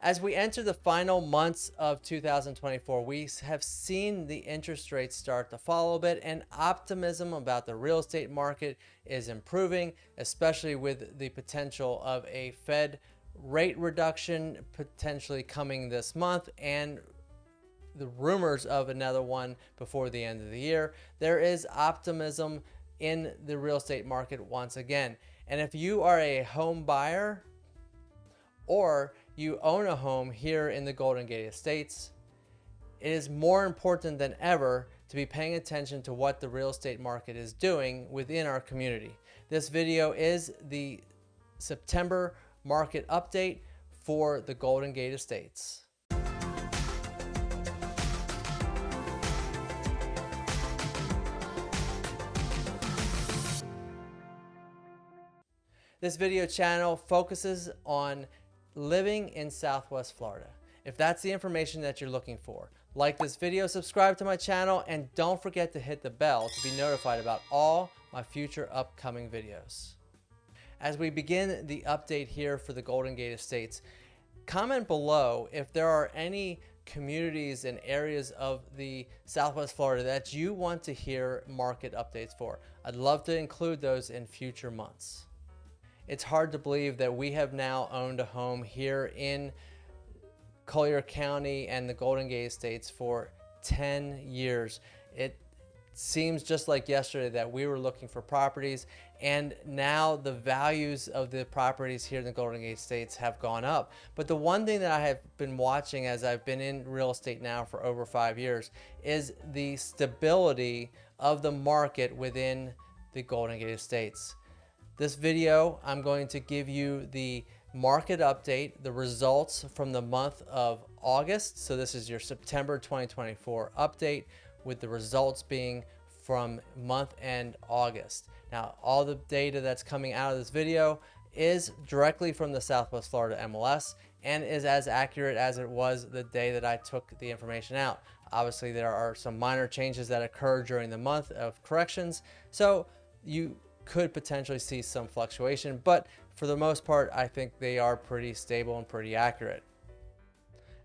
As we enter the final months of 2024, we have seen the interest rates start to fall a bit, and optimism about the real estate market is improving, especially with the potential of a Fed rate reduction potentially coming this month and the rumors of another one before the end of the year. There is optimism in the real estate market once again. And if you are a home buyer or you own a home here in the Golden Gate Estates, it is more important than ever to be paying attention to what the real estate market is doing within our community. This video is the September market update for the Golden Gate Estates. This video channel focuses on living in Southwest Florida. If that's the information that you're looking for, like this video, subscribe to my channel, and don't forget to hit the bell to be notified about all my future upcoming videos. As we begin the update here for the Golden Gate Estates, comment below if there are any communities and areas of the Southwest Florida that you want to hear market updates for. I'd love to include those in future months. It's hard to believe that we have now owned a home here in Collier County and the Golden Gate Estates for 10 years. It seems just like yesterday that we were looking for properties, and now the values of the properties here in the Golden Gate Estates have gone up. But the one thing that I have been watching as I've been in real estate now for over 5 years is the stability of the market within the Golden Gate Estates. This video, I'm going to give you the market update, the results from the month of August. So this is your September 2024 update with the results being from month end August. Now, all the data that's coming out of this video is directly from the Southwest Florida MLS and is as accurate as it was the day that I took the information out. Obviously, there are some minor changes that occur during the month of corrections, so you could potentially see some fluctuation, but for the most part, I think they are pretty stable and pretty accurate.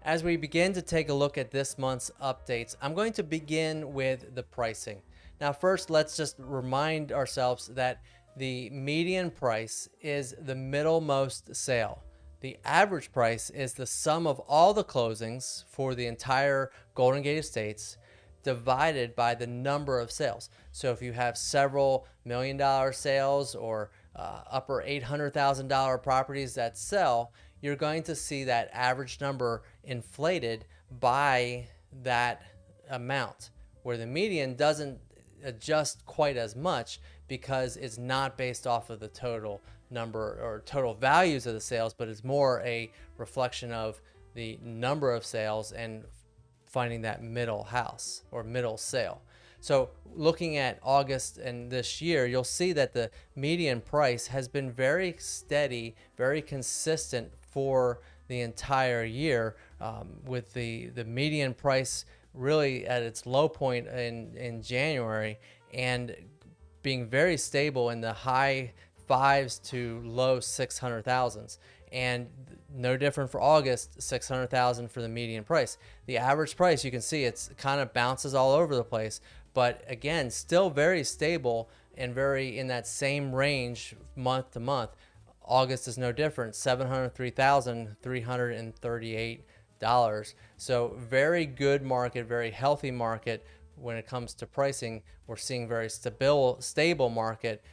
As we begin to take a look at this month's updates, I'm going to begin with the pricing. Now, first, let's just remind ourselves that the median price is the middlemost sale. The average price is the sum of all the closings for the entire Golden Gate Estates divided by the number of sales. So if you have several $1 million sales or upper $800,000 properties that sell, you're going to see that average number inflated by that amount, where the median doesn't adjust quite as much because it's not based off of the total number or total values of the sales, but it's more a reflection of the number of sales and finding that middle house or middle sale. So looking at August and this year, you'll see that the median price has been very steady, very consistent for the entire year, with the median price really at its low point in January and being very stable in the high fives to low 600,000s. And no different for August, 600,000 for the median price. The average price, you can see it's kind of bounces all over the place, but again, still very stable and very in that same range month to month. August is no different, $703,338. So very good market, very healthy market when it comes to pricing. We're seeing very stable market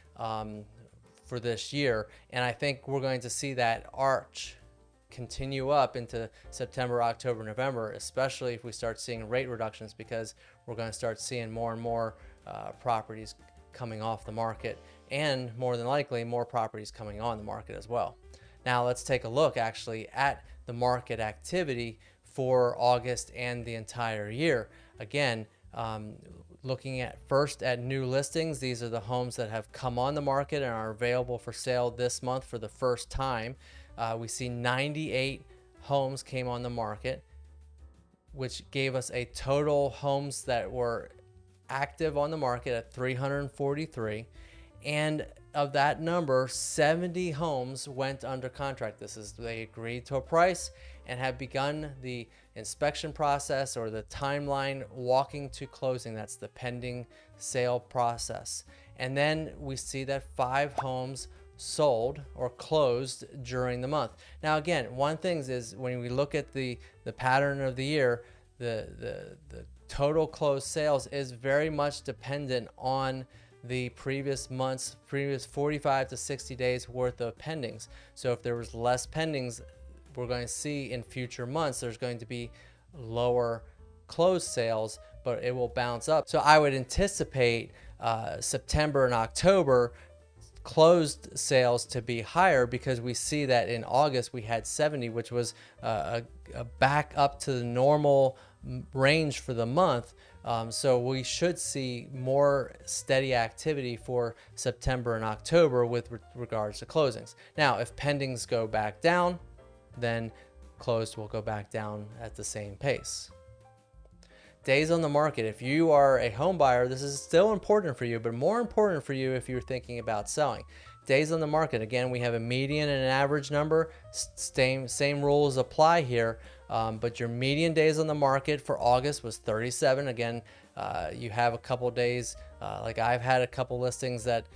for this year, and I think we're going to see that arch continue up into September, October, November, especially if we start seeing rate reductions, because we're going to start seeing more and more properties coming off the market, and more than likely more properties coming on the market as well. Now let's take a look actually at the market activity for August and the entire year. Again, looking at first at new listings, these are the homes that have come on the market and are available for sale this month for the first time. We see 98 homes came on the market, which gave us a total homes that were active on the market at 343. And of that number, 70 homes went under contract. This is, they agreed to a price and have begun the inspection process or the timeline walking to closing. That's the pending sale process. And then we see that 5 homes sold or closed during the month. Now again, one thing is when we look at the pattern of the year, the total closed sales is very much dependent on the previous month's, previous 45 to 60 days worth of pendings. So if there was less pendings, we're going to see in future months there's going to be lower closed sales, but it will bounce up. So I would anticipate September and October closed sales to be higher, because we see that in August we had 70, which was a back up to the normal range for the month. So we should see more steady activity for September and October with regards to closings. Now, if pendings go back down, then closed will go back down at the same pace. Days on the market. If you are a home buyer, this is still important for you, but more important for you if you're thinking about selling. Days on the market. Again, we have a median and an average number. Same rules apply here, but your median days on the market for August was 37. Again, you have a couple days, like I've had a couple listings that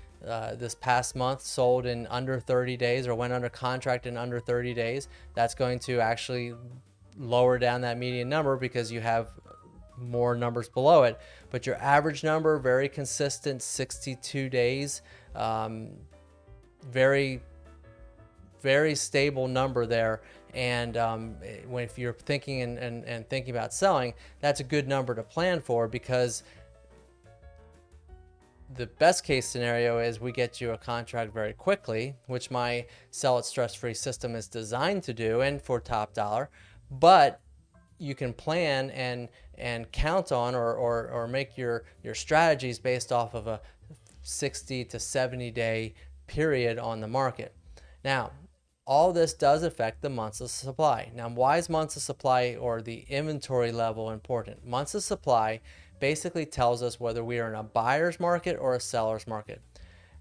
this past month sold in under 30 days or went under contract in under 30 days. That's going to actually lower down that median number because you have more numbers below it, but your average number, very consistent, 62 days. Very stable number there. And if you're thinking and thinking about selling, that's a good number to plan for, because the best case scenario is we get you a contract very quickly, which my Sell It Stress-Free system is designed to do, and for top dollar. But you can plan and count on or make your strategies based off of a 60 to 70 day period on the market. Now, all this does affect the months of supply. Now, why is months of supply or the inventory level important? Months of supply basically tells us whether we are in a buyer's market or a seller's market.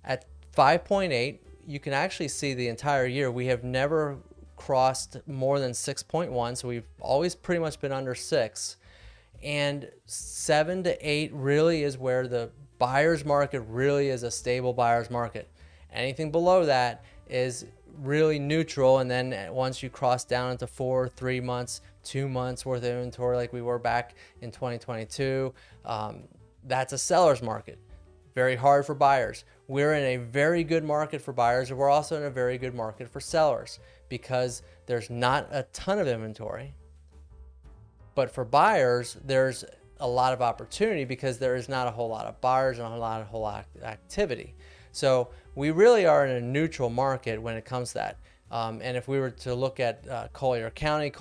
At 5.8, you can actually see the entire year we have never crossed more than 6.1, so we've always pretty much been under 6. And 7 to 8 really is where the buyer's market really is a stable buyer's market. Anything below that is really neutral, and then once you cross down into 4, 3 months, 2 months worth of inventory like we were back in 2022, that's a seller's market. Very hard for buyers. We're in a very good market for buyers, and we're also in a very good market for sellers, because there's not a ton of inventory. But for buyers, there's a lot of opportunity because there is not a whole lot of buyers and a whole lot of activity. So we really are in a neutral market when it comes to that. And if we were to look at Collier County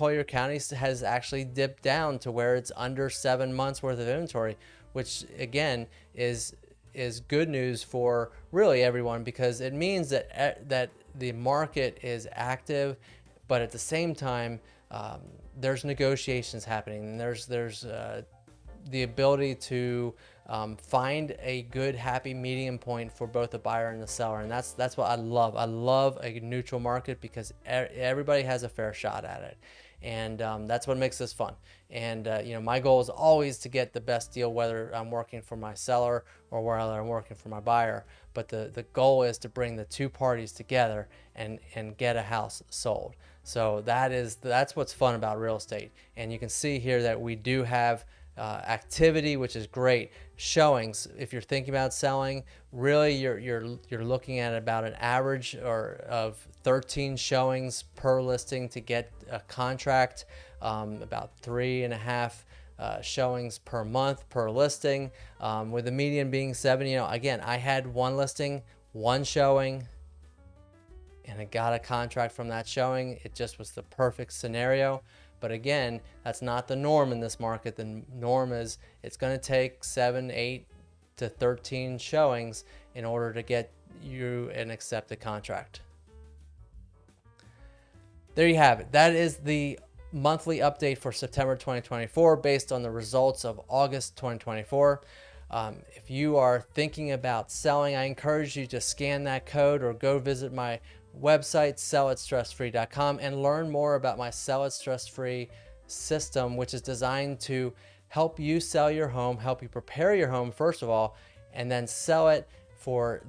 has actually dipped down to where it's under 7 months worth of inventory, which again is good news for really everyone, because it means that the market is active, but at the same time there's negotiations happening, and there's the ability to find a good, happy medium point for both the buyer and the seller. And that's what I love. I love a neutral market because everybody has a fair shot at it. And that's what makes this fun. And my goal is always to get the best deal, whether I'm working for my seller or whether I'm working for my buyer. But the goal is to bring the two parties together and get a house sold. So that's what's fun about real estate. And you can see here that we do have activity, which is great. Showings, if you're thinking about selling, really you're looking at about an average of 13 showings per listing to get a contract, about 3.5 showings per month per listing, with the median being 7. Again, I had one listing, one showing, and I got a contract from that showing. It just was the perfect scenario. But again, that's not the norm in this market. The norm is it's going to take 7, 8 to 13 showings in order to get you an accepted contract. There you have it. That is the monthly update for September 2024 based on the results of August 2024. If you are thinking about selling, I encourage you to scan that code or go visit my website, sellitstressfree.com, and learn more about my Sell It Stress Free system, which is designed to help you sell your home, help you prepare your home first of all, and then sell it for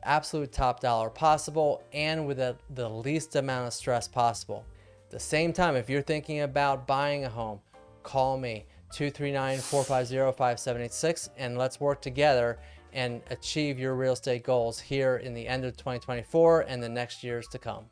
absolute top dollar possible and with the least amount of stress possible. At the same time, if you're thinking about buying a home, call me 239-450-5786 and let's work together and achieve your real estate goals here in the end of 2024 and the next years to come.